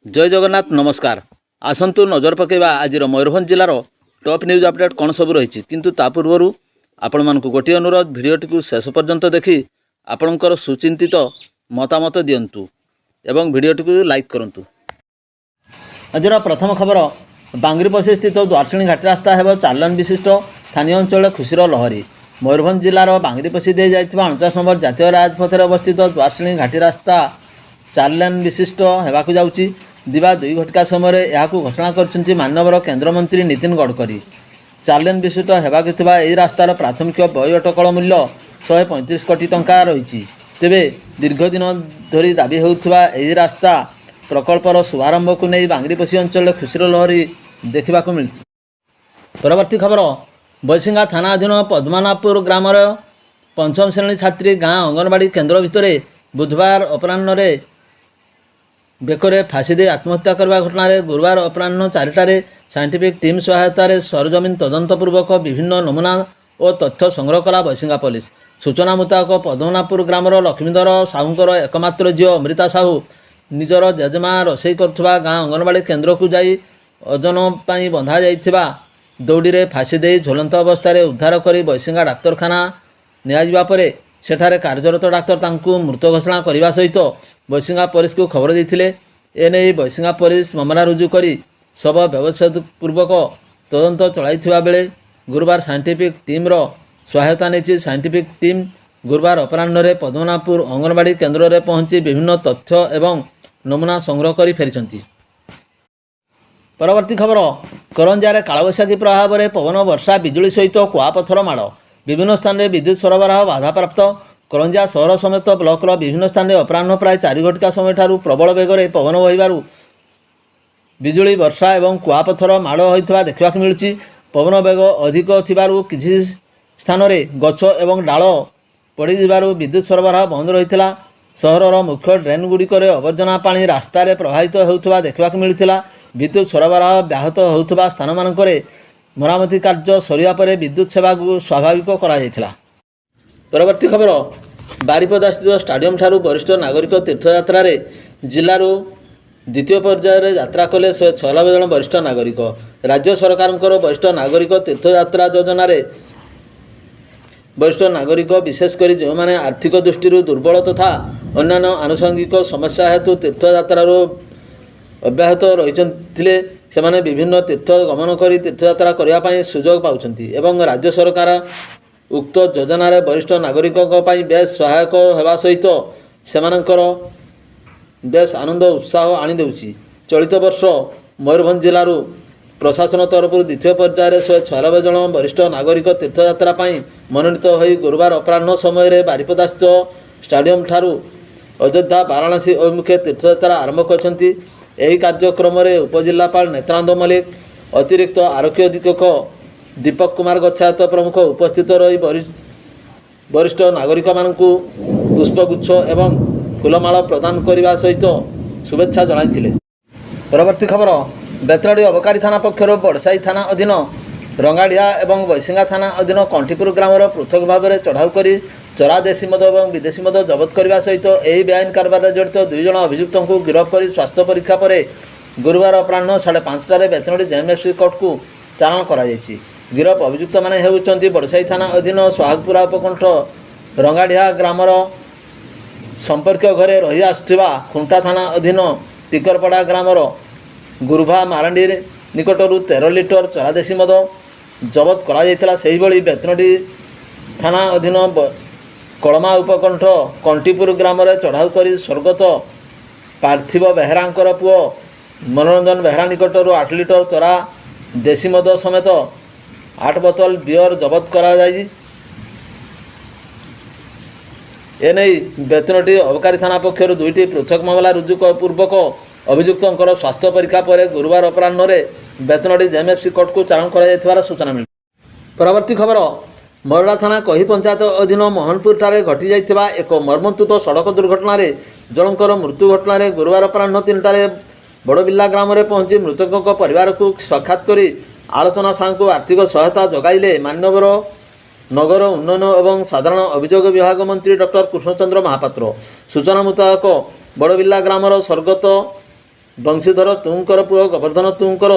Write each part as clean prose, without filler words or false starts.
जय जगन्नाथ नमस्कार। आसतु नजर पकेबा आज मयूरभंज जिलार टॉप न्यूज अपडेट कौन सब रही किंतु ता पूर्व आपण मानक गोटे अनुरोध भिडियोटी को शेष पर्यंत देखि आपणकर सुचिंतित मतामत दिंतु एवं भिडियोटी को लाइक करूँ। आज प्रथम खबर बांगरीपशी स्थित द्वारसिणी घाटी रास्ता है 4 लेन विशिष्ट स्थानीय अंचल खुशीर लहरी। मयूरभंज जिलार बांगरीपशी दे जाइथिबा 49 नंबर जातीय राजपथर अवस्थित द्वारसिणी घाटी रास्ता 4 लेन विशिष्ट होगाकू जाउची। दिवा 2 घटिका समय यह घोषणा कर माननीय केन्द्रमंत्री नितिन गडकरी। 4 लेन विशिष्ट होगाकू यह रास्तार प्राथमिक व्यय अटकल मूल्य 135 कोटी टंका रही। तेबे दीर्घ दिन धरी दाबी होउथबा यह रास्ता प्रकल्पर शुभारंभ को नहीं बांगरीपशी अंचल खुशीर लहरी देखा मिली। परवर्ती खबर बैसिंगा थाना अधीन पद्मनाभपुर ग्रामर 5म श्रेणी छात्री गाँ अंगनवाड़ी केन्द्र भितर बुधवार अपराह्न बेकरे फाँसी दे आत्महत्या करने घटना गुरुवार अपराह्न 4टार साइंटिफिक टीम सहायतार सरजमीन तदंतपूर्वक विभिन्न नमूना और तथ्य संग्रह कला बैसिंगा पुलिस। सूचना मुताबक पद्मनाभपुर ग्रामर लक्ष्मीधर साहूंकर एकमात्र झील अमृता साहू निजर जेजेमा रोषे करुवा गाँ अंगनवाड़ी केन्द्र को जाई ओजन पर बंधा जाइथिबा दौड़ी में फाँसी दे झुलंत अवस्था उद्धार कर बैसिंगा डाक्तरखाना नियाजिबा परे सेठारे कार्यरत डाक्तर तांकू मृत घोषणा करने सहित बैसिंगा पुलिस को खबर देते। एने बैसिंगा पुलिस मामला रुजु कर शव व्यवच्छेद पूर्वक तदंत चलाई बेले गुरुवार साइंटिफिक टीम सहायता नहीं। साइंटिफिक टीम गुरुवार अपराह्न पद्मनाभपुर अंगनवाड़ी केन्द्र में पहुंची विभिन्न तथ्य एवं नमूना संग्रह कर फेरी। परवर्ती खबर करंजार कालबैशाखी प्रभाव में पवन वर्षा बिजुली सहित कुआपथर माड़ विभिन्न स्थान में विद्युत सरबराह बाधाप्राप्त। करंजा सहर समेत ब्लॉकर विभिन्न स्थान में अपराह्न प्राय 4 घटिका समय प्रबल बेगर पवन बहिबारु बिजुली वर्षा एवं कुआपथर माड़ होता देखा मिलूँ। पवन बेग अधिक थिबारु किछि स्थान में गछ एवं डाल पड़ू विद्युत सरबराह बंद रही। सहरर मुख्य ड्रेन गुड़िक आवर्जना पानी रास्तार प्रभावित होता देखा मिलूँ। विद्युत सरबराह व्याहत होता स्थान मानक मरामती कार्य सरिया पर विद्युत सेवा को स्वाभाविक करा। परवर्ती खबर बारिपदा स्थित स्टाडियम ठारू वरिष्ठ नागरिक तीर्थयात्रा जिलूर द्वितीय पर्यायर यात्रा कले 196 जन वरिष्ठ नागरिक। राज्य सरकार वरिष्ठ नागरिक तीर्थयात्रा योजन वरिष्ठ नागरिक विशेषकर जो मैंने आर्थिक दृष्टि दुर्बल तथा अन्य आनुषंगिक समस्या हेतु तीर्थयात्रा अब्याहत रही से विभिन्न तीर्थ गमन कर तीर्थयात्रा करने सुजोग पाउछंती एवं राज्य सरकार उक्त योजनार वरिष्ठ नागरिकों बेस सहायक होगा सहित सेमानंकर बेस आनंद उत्साह आनी देउछि। चलित वर्ष मयूरभंज जिलूर प्रशासन तरफ द्वितीय पर्यायर 196 जन वरिष्ठ नागरिक तीर्थयात्रा मनोनीत हो गुरुवार अपराह्न समय बारिपदा स्थित स्टाडियम ठारू अयोध्या वाराणसी अभिमुखे तीर्थयात्रा आरंभ करछंती। यही कार्यक्रम में उपजिलापाल नेत्रानंद मल्लिक अतिरिक्त आरक्षी अधीक्षक दीपक कुमार गच्छायत प्रमुख उपस्थित रही वरिष्ठ नागरिक मानकु पुष्पगुच्छ एवं फूलमाଳ प्रदान करने सहित शुभेच्छा जणाइथिले। परवर्ती खबर बेतनडी अबकारी थाना पक्षर बड़साई थाना अधीन रंगाढ़िया एवं बैसिंगा थाना अधीन कंठीपुर ग्रामर पृथक भाव में चढ़ाऊ कर चरा देशी मद और विदेशी मद जबत करने सहित यही बेआईन कारबार जड़ित 2 जन अभियुक्त को गिरफ्त कर स्वास्थ्य परीक्षा पर गुरुवार अपराह्न 5:30 बेतनडी जेएमएफसी कोर्ट को चालाण कर। गिरफ अभियुक्त मैंने होउछंती बड़साई थाना अधीन सुहागपुरा उपकंठ रंगाढ़िया ग्रामर संपर्क घरे रही आसुथिबा खुंटा थाना अधीन टिकरपड़ा ग्रामर गुरुभा मारांडी निकटरू 13 लिटर चरा देशी मद जबत करा। सेही भली बेतनडी थाना अधीन कलमा उपकंठ कंटीपुर ग्राम चढ़ाऊ कर स्वर्गत पार्थिव बेहरांकर पुओ मनोरंजन बेहरा निकटरू 8 लिटर चरा देशी मद समेत 8 बोतल बियर जबत करा जाई। एने बेतनटी अबकारी थाना पक्षर 2टी पृथक मामला रुजु पूर्वक अभियुक्तर स्वास्थ्य परीक्षा पर गुरुवार अपराह्न बेतनटी जेएमएफसी कोर्ट को चालाण कर सूचना मिली। परवर्ती खबर मरड़ा थाना कही पंचायत अधीन मोहनपुर ठारे घटी जाइथिबा एक मर्मन्तुत सड़क दुर्घटना जनकर मृत्यु घटना गुरुवार अपराह्न 3टारे बड़बिल्ला ग्राम में पहुंची मृतकों परिवार को साक्षात कर आलोचना साहू आर्थिक सहायता जगाइले मान्यवर नगर उन्नयन एवं साधारण अभियोग विभाग मंत्री डॉक्टर कृष्णचंद्र महापात्र। सूचना मुताबक बड़बिल्ला ग्रामर स्वर्गत ବଂଶୀଧର ତୁଙ୍ଗଙ୍କର ପୁଅ ଗୋବର୍ଦ୍ଧନ ତୁଙ୍ଗଙ୍କର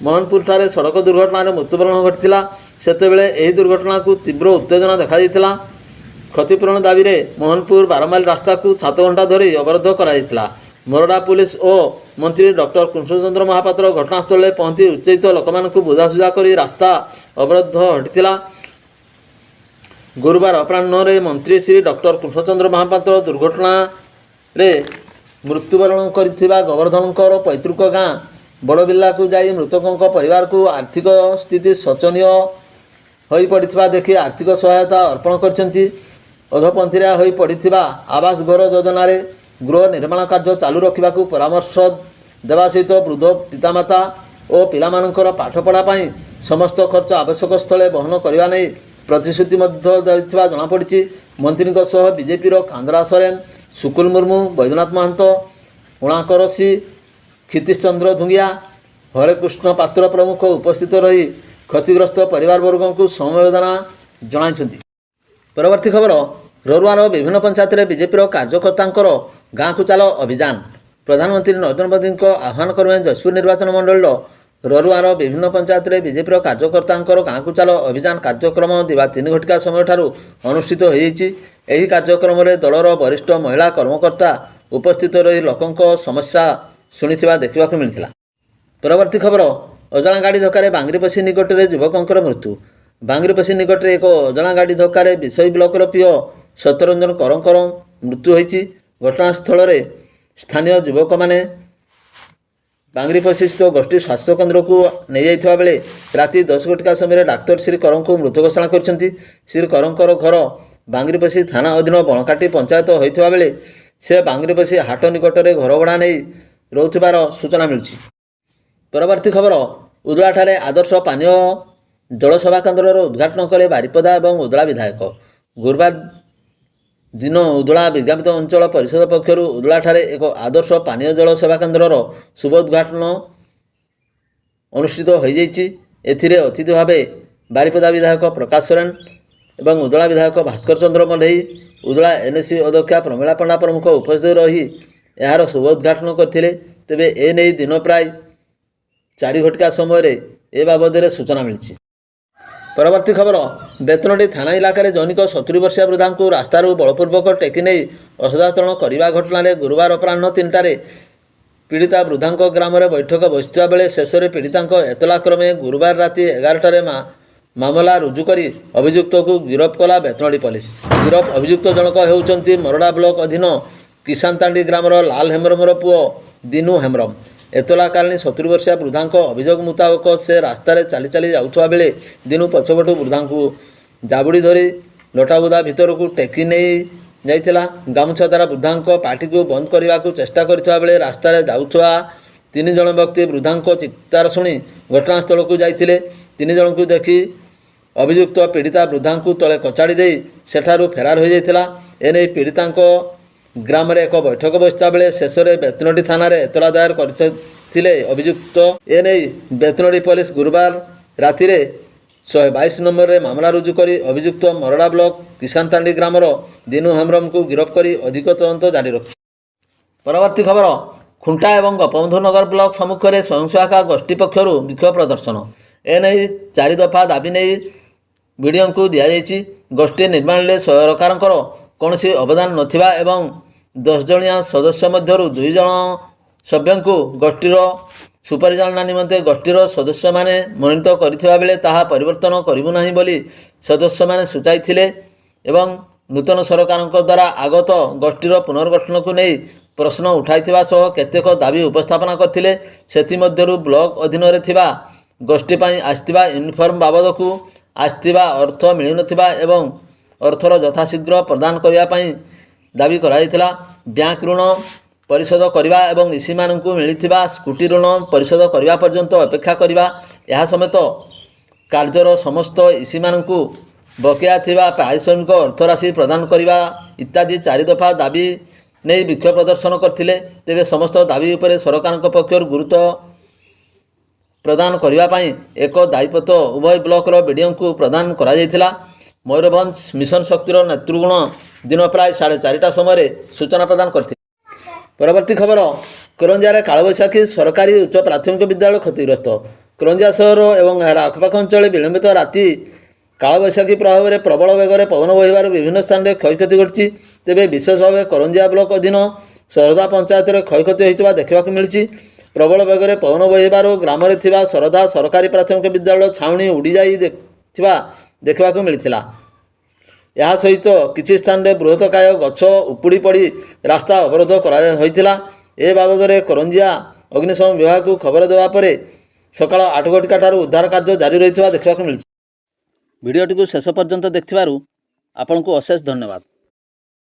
ମୋହନପୁରଠାରେ ସଡ଼କ ଦୁର୍ଘଟଣାରେ ମୃତ୍ୟୁବରଣ ଘଟିଥିଲା। ସେତେବେଳେ ଏହି ଦୁର୍ଘଟଣାକୁ ତୀବ୍ର ଉତ୍ତେଜନା ଦେଖାଯାଇଥିଲା। କ୍ଷତିପୂରଣ ଦାବିରେ ମୋହନପୁର 12 ମାଇଲ ରାସ୍ତାକୁ 7 ଘଣ୍ଟା ଧରି ଅବରୋଧ କରାଯାଇଥିଲା। ମୋରଡ଼ା ପୁଲିସ ଓ ମନ୍ତ୍ରୀ ଡକ୍ଟର କୃଷ୍ଣଚନ୍ଦ୍ର ମହାପାତ୍ର ଘଟଣାସ୍ଥଳରେ ପହଞ୍ଚି ଉତ୍ତେଜିତ ଲୋକମାନଙ୍କୁ ବୁଝାସୁଝା କରି ରାସ୍ତା ଅବରୋଧ ହଟିଥିଲା। ଗୁରୁବାର ଅପରାହ୍ନରେ ମନ୍ତ୍ରୀ ଶ୍ରୀ ଡକ୍ଟର କୃଷ୍ଣଚନ୍ଦ୍ର ମହାପାତ୍ର ଦୁର୍ଘଟଣାରେ ମୃତ୍ୟୁବରଣ କରିଥିବା ଗୋବର୍ଦ୍ଧନଙ୍କର ପୈତୃକ ଗାଁ ବଡ଼ବିଲ୍ଲାକୁ ଯାଇ ମୃତକଙ୍କ ପରିବାରକୁ ଆର୍ଥିକ ସ୍ଥିତି ଶୋଚନୀୟ ହୋଇପଡ଼ିଥିବା ଦେଖି ଆର୍ଥିକ ସହାୟତା ଅର୍ପଣ କରିଛନ୍ତି। ଅଧପନ୍ଥିରା ହୋଇପଡ଼ିଥିବା ଆବାସ ଘର ଯୋଜନାରେ ଗୃହ ନିର୍ମାଣ କାର୍ଯ୍ୟ ଚାଲୁ ରଖିବାକୁ ପରାମର୍ଶ ଦେବା ସହିତ ବୃଦ୍ଧ ପିତାମାତା ଓ ପିଲାମାନଙ୍କର ପାଠପଢ଼ା ପାଇଁ ସମସ୍ତ ଖର୍ଚ୍ଚ ଆବଶ୍ୟକ ସ୍ଥଳେ ବହନ କରିବା ନେଇ ପ୍ରତିଶ୍ରୁତି ମଧ୍ୟ ଦେଇଥିବା ଜଣାପଡ଼ିଛି। ମନ୍ତ୍ରୀଙ୍କ ସହ ବିଜେପିର କାନ୍ଦ୍ରା ସୋରେନ, ସୁକୁଲ ମୁର୍ମୁ, ବୈଦ୍ୟନାଥ ମହାନ୍ତ, ଉଣାକର ସି, କ୍ଷିତୀଶ ଚନ୍ଦ୍ର ଧୁଙ୍ଗିଆ, ହରେକୃଷ୍ଣ ପାତ୍ର ପ୍ରମୁଖ ଉପସ୍ଥିତ ରହି କ୍ଷତିଗ୍ରସ୍ତ ପରିବାରବର୍ଗଙ୍କୁ ସମବେଦନା ଜଣାଇଛନ୍ତି। ପରବର୍ତ୍ତୀ ଖବର, ରରୁଆର ବିଭିନ୍ନ ପଞ୍ଚାୟତରେ ବିଜେପିର କାର୍ଯ୍ୟକର୍ତ୍ତାଙ୍କର ଗାଁକୁ ଚାଲ ଅଭିଯାନ। ପ୍ରଧାନମନ୍ତ୍ରୀ ନରେନ୍ଦ୍ର ମୋଦିଙ୍କ ଆହ୍ୱାନ କ୍ରମେ ଯଶପୁର ନିର୍ବାଚନ ମଣ୍ଡଳୀର ରରୁଆର ବିଭିନ୍ନ ପଞ୍ଚାୟତରେ ବିଜେପିର କାର୍ଯ୍ୟକର୍ତ୍ତାଙ୍କର ଗାଁକୁ ଚାଲ ଅଭିଯାନ କାର୍ଯ୍ୟକ୍ରମ ଦିବା 3 ଘଟିକା ସମୟଠାରୁ ଅନୁଷ୍ଠିତ ହୋଇଯାଇଛି। ଏହି କାର୍ଯ୍ୟକ୍ରମରେ ଦଳର ବରିଷ୍ଠ ମହିଳା କର୍ମକର୍ତ୍ତା ଉପସ୍ଥିତ ରହି ଲୋକଙ୍କ ସମସ୍ୟା ଶୁଣିଥିବା ଦେଖିବାକୁ ମିଳିଥିଲା। ପରବର୍ତ୍ତୀ ଖବର, ଅଜଣା ଗାଡ଼ି ଧକ୍କାରେ ବାଙ୍ଗିରିପୋଷି ନିକଟରେ ଯୁବକଙ୍କର ମୃତ୍ୟୁ। ବାଙ୍ଗିରିପୋଷି ନିକଟରେ ଏକ ଅଜଣା ଗାଡ଼ି ଧକ୍କାରେ ବିଶୋଇ ବ୍ଲକର ପିଓ ସତ୍ୟରଞ୍ଜନ କରଙ୍କର ମୃତ୍ୟୁ ହୋଇଛି। ଘଟଣାସ୍ଥଳରେ ସ୍ଥାନୀୟ ଯୁବକମାନେ ବାଙ୍ଗିରିପୋଷିସ୍ଥ ଗୋଷ୍ଠୀ ସ୍ୱାସ୍ଥ୍ୟକେନ୍ଦ୍ରକୁ ନେଇଯାଇଥିବା ବେଳେ ରାତି 10 ଘଟିକା ସମୟରେ ଡାକ୍ତର ଶ୍ରୀ କରଙ୍କୁ ମୃତ ଘୋଷଣା କରିଛନ୍ତି। ଶ୍ରୀ କରଙ୍କର ଘର ବାଙ୍ଗିରିପୋଷି ଥାନା ଅଧୀନ ବଣକାଟି ପଞ୍ଚାୟତ ହୋଇଥିବା ବେଳେ ସେ ବାଙ୍ଗିରିପୋଷି ହାଟ ନିକଟରେ ଘର ଭଡ଼ା ନେଇ ରହୁଥିବାର ସୂଚନା ମିଳୁଛି। ପରବର୍ତ୍ତୀ ଖବର, ଉଦଳାଠାରେ ଆଦର୍ଶ ପାନୀୟ ଜଳ ସେବା କେନ୍ଦ୍ରର ଉଦ୍ଘାଟନ କଲେ ବାରିପଦା ଏବଂ ଉଦଳା ବିଧାୟକ। ଗୁରୁବାର ଦିନ ଉଦଳା ବିଜ୍ଞାପିତ ଅଞ୍ଚଳ ପରିଷଦ ପକ୍ଷରୁ ଉଦଳାଠାରେ ଏକ ଆଦର୍ଶ ପାନୀୟ ଜଳ ସେବା କେନ୍ଦ୍ରର ଶୁଭ ଉଦ୍ଘାଟନ ଅନୁଷ୍ଠିତ ହୋଇଯାଇଛି। ଏଥିରେ ଅତିଥି ଭାବେ ବାରିପଦା ବିଧାୟକ ପ୍ରକାଶ ସୋରେନ ଏବଂ ଉଦଳା ବିଧାୟକ ଭାସ୍କର ଚନ୍ଦ୍ର ମଢେଇ, ଉଦଳା ଏନ୍ଏସି ଅଧ୍ୟକ୍ଷା ପ୍ରମିଳା ପଣ୍ଡା ପ୍ରମୁଖ ଉପସ୍ଥିତ ରହି ଏହାର ଶୁଭ ଉଦ୍ଘାଟନ କରିଥିଲେ। ତେବେ ଏନେଇ ଦିନ ପ୍ରାୟ 4 ଘଟିକା ସମୟରେ ଏ ବାବଦରେ ସୂଚନା ମିଳିଛି। ପରବର୍ତ୍ତୀ ଖବର, ବେତନଟି ଥାନା ଇଲାକାରେ ଜନୈକ 70 ବର୍ଷିଆ ବୃଦ୍ଧାଙ୍କୁ ରାସ୍ତାରୁ ବଳପୂର୍ବକ ଟେକି ନେଇ ଅସଦାଚରଣ କରିବା ଘଟଣାରେ ଗୁରୁବାର ଅପରାହ୍ନ 3ଟାରେ ପୀଡ଼ିତା ବୃଦ୍ଧାଙ୍କ ଗ୍ରାମରେ ବୈଠକ ବସିଥିବା ବେଳେ ଶେଷରେ ପୀଡ଼ିତାଙ୍କ ଏତଲା କ୍ରମେ ଗୁରୁବାର ରାତି 11ଟାରେ ମାମଲା ରୁଜୁ କରି ଅଭିଯୁକ୍ତକୁ ଗିରଫ କଲା ବେତନଟି ପୋଲିସ। ଗିରଫ ଅଭିଯୁକ୍ତ ଜଣକ ହେଉଛନ୍ତି ମରଡ଼ା ବ୍ଲକ ଅଧୀନ କିସାନତାଣ୍ଡି ଗ୍ରାମର ଲାଲ ହେମ୍ରମର ପୁଅ ଦିନୁ ହେମ୍ରମ। ଏତଲାକାଳୀନ 70 ବର୍ଷିଆ ବୃଦ୍ଧାଙ୍କ ଅଭିଯୋଗ ମୁତାବକ ସେ ରାସ୍ତାରେ ଚାଲି ଚାଲି ଯାଉଥିବା ବେଳେ ଦିନୁ ପଛପଟୁ ବୃଦ୍ଧାଙ୍କୁ ଜାବୁଡ଼ି ଧରି ଲଟାବୁଦା ଭିତରକୁ ଟେକି ନେଇ ଯାଇଥିଲା। ଗାମୁଛା ଦ୍ୱାରା ବୃଦ୍ଧାଙ୍କ ପାଟିକୁ ବନ୍ଦ କରିବାକୁ ଚେଷ୍ଟା କରିଥିବା ବେଳେ ରାସ୍ତାରେ ଯାଉଥିବା 3 ଜଣ ବ୍ୟକ୍ତି ବୃଦ୍ଧାଙ୍କ ଚିତ୍କାର ଶୁଣି ଘଟଣାସ୍ଥଳକୁ ଯାଇଥିଲେ। 3 ଜଣଙ୍କୁ ଦେଖି ଅଭିଯୁକ୍ତ ପୀଡ଼ିତା ବୃଦ୍ଧାଙ୍କୁ ତଳେ କଚାଡ଼ି ଦେଇ ସେଠାରୁ ଫେରାର ହୋଇଯାଇଥିଲା। ଏନେଇ ପୀଡ଼ିତାଙ୍କ ଗ୍ରାମରେ ଏକ ବୈଠକ ବସିଥିବା ବେଳେ ଶେଷରେ ବେତନଟି ଥାନାରେ ଏତଲା ଦାୟର କରିଥିଲେ ଅଭିଯୁକ୍ତ। ଏନେଇ ବେତନଟି ପୋଲିସ ଗୁରୁବାର ରାତିରେ 122 ନମ୍ବରରେ ମାମଲା ରୁଜୁ କରି ଅଭିଯୁକ୍ତ ମରଡ଼ା ବ୍ଲକ କିସାନତାଣ୍ଡି ଗ୍ରାମର ଦିନୁ ହେମ୍ରମଙ୍କୁ ଗିରଫ କରି ଅଧିକ ତଦନ୍ତ ଜାରି ରଖିଛି। ପରବର୍ତ୍ତୀ ଖବର, ଖୁଣ୍ଟା ଏବଂ ଗୋପବନ୍ଧୁ ନଗର ବ୍ଲକ ସମ୍ମୁଖରେ ସ୍ୱୟଂସହାୟିକା ଗୋଷ୍ଠୀ ପକ୍ଷରୁ ବିକ୍ଷୋଭ ପ୍ରଦର୍ଶନ। ଏନେଇ 4 ଦଫା ଦାବି ନେଇ ବିଡ଼ିଓଙ୍କୁ ଦିଆଯାଇଛି। ଗୋଷ୍ଠୀ ନିର୍ମାଣରେ ସରକାରଙ୍କର କୌଣସି ଅବଦାନ ନଥିବା ଏବଂ 10 ଜଣିଆ ସଦସ୍ୟ ମଧ୍ୟରୁ 2 ଜଣ ସଭ୍ୟଙ୍କୁ ଗୋଷ୍ଠୀର ସୁପରିଚାଳନା ନିମନ୍ତେ ଗୋଷ୍ଠୀର ସଦସ୍ୟମାନେ ମନୋନୀତ କରିଥିବା ବେଳେ ତାହା ପରିବର୍ତ୍ତନ କରିବୁ ନାହିଁ ବୋଲି ସଦସ୍ୟମାନେ ସୂଚାଇଥିଲେ ଏବଂ ନୂତନ ସରକାରଙ୍କ ଦ୍ୱାରା ଆଗତ ଗୋଷ୍ଠୀର ପୁନର୍ଗଠନକୁ ନେଇ ପ୍ରଶ୍ନ ଉଠାଇଥିବା ସହ କେତେକ ଦାବି ଉପସ୍ଥାପନ କରିଥିଲେ। ସେଥିମଧ୍ୟରୁ ବ୍ଲକ ଅଧୀନରେ ଥିବା ଗୋଷ୍ଠୀ ପାଇଁ ଆସିଥିବା ୟୁନିଫର୍ମ ବାବଦକୁ ଆସିଥିବା ଅର୍ଥ ମିଳିନଥିବା ଏବଂ ଅର୍ଥର ଯଥାଶୀଘ୍ର ପ୍ରଦାନ କରିବା ପାଇଁ ଦାବି କରାଯାଇଥିଲା। ବ୍ୟାଙ୍କ ଋଣ ପରିଶୋଧ କରିବା ଏବଂ ଇସିମାନଙ୍କୁ ମିଳିଥିବା ସ୍କୁଟି ଋଣ ପରିଶୋଧ କରିବା ପର୍ଯ୍ୟନ୍ତ ଅପେକ୍ଷା କରିବା, ଏହା ସମେତ କାର୍ଯ୍ୟର ସମସ୍ତ ଇସିମାନଙ୍କୁ ବକେୟା ଥିବା ପାରିଶ୍ରମିକ ଅର୍ଥରାଶି ପ୍ରଦାନ କରିବା ଇତ୍ୟାଦି 4 ଦଫା ଦାବି ନେଇ ବିକ୍ଷୋଭ ପ୍ରଦର୍ଶନ କରିଥିଲେ। ତେବେ ସମସ୍ତ ଦାବି ଉପରେ ସରକାରଙ୍କ ପକ୍ଷରୁ ଗୁରୁତ୍ୱ ପ୍ରଦାନ କରିବା ପାଇଁ ଏକ ଦାୟିତ୍ୱ ଉଭୟ ବ୍ଲକର ବିଡ଼ିଓଙ୍କୁ ପ୍ରଦାନ କରାଯାଇଥିଲା। ମୟୂରଭଞ୍ଜ ମିଶନ ଶକ୍ତିର ନେତୃଗଣ ଦିନ ପ୍ରାୟ 4:30ଟା ସମୟରେ ସୂଚନା ପ୍ରଦାନ କରିଥିଲେ। ପରବର୍ତ୍ତୀ ଖବର, କରଞ୍ଜିଆରେ କାଳବୈଶାଖୀ ସରକାରୀ ଉଚ୍ଚ ପ୍ରାଥମିକ ବିଦ୍ୟାଳୟ କ୍ଷତିଗ୍ରସ୍ତ। କରଞ୍ଜିଆ ସହର ଏବଂ ଏହାର ଆଖପାଖ ଅଞ୍ଚଳରେ ବିଳମ୍ବିତ ରାତି କାଳବୈଶାଖୀ ପ୍ରଭାବରେ ପ୍ରବଳ ବେଗରେ ପବନ ବହିବାରୁ ବିଭିନ୍ନ ସ୍ଥାନରେ କ୍ଷୟକ୍ଷତି ଘଟିଛି। ତେବେ ବିଶେଷ ଭାବେ କରଞ୍ଜିଆ ବ୍ଲକ ଅଧୀନ ଶରଧା ପଞ୍ଚାୟତରେ କ୍ଷୟକ୍ଷତି ହୋଇଥିବା ଦେଖିବାକୁ ମିଳିଛି। ପ୍ରବଳ ବେଗରେ ପବନ ବହିବାରୁ ଗ୍ରାମରେ ଥିବା ଶରଧା ସରକାରୀ ପ୍ରାଥମିକ ବିଦ୍ୟାଳୟ ଛାଉଣି ଉଡ଼ିଯାଇଥିବା ଦେଖିବାକୁ ମିଳିଥିଲା। ଏହା ସହିତ କିଛି ସ୍ଥାନରେ ବୃହତ୍ତକାୟ ଗଛ ଉପୁଡ଼ି ପଡ଼ି ରାସ୍ତା ଅବରୋଧ ହୋଇଥିଲା। ଏ ବାବଦରେ କରଞ୍ଜିଆ ଅଗ୍ନିଶମ ବିଭାଗକୁ ଖବର ଦେବା ପରେ ସକାଳ 8 ଘଟିକା ଠାରୁ ଉଦ୍ଧାର କାର୍ଯ୍ୟ ଜାରି ରହିଥିବା ଦେଖିବାକୁ ମିଳିଛି। ଭିଡ଼ିଓଟିକୁ ଶେଷ ପର୍ଯ୍ୟନ୍ତ ଦେଖିଥିବାରୁ ଆପଣଙ୍କୁ ଅଶେଷ ଧନ୍ୟବାଦ।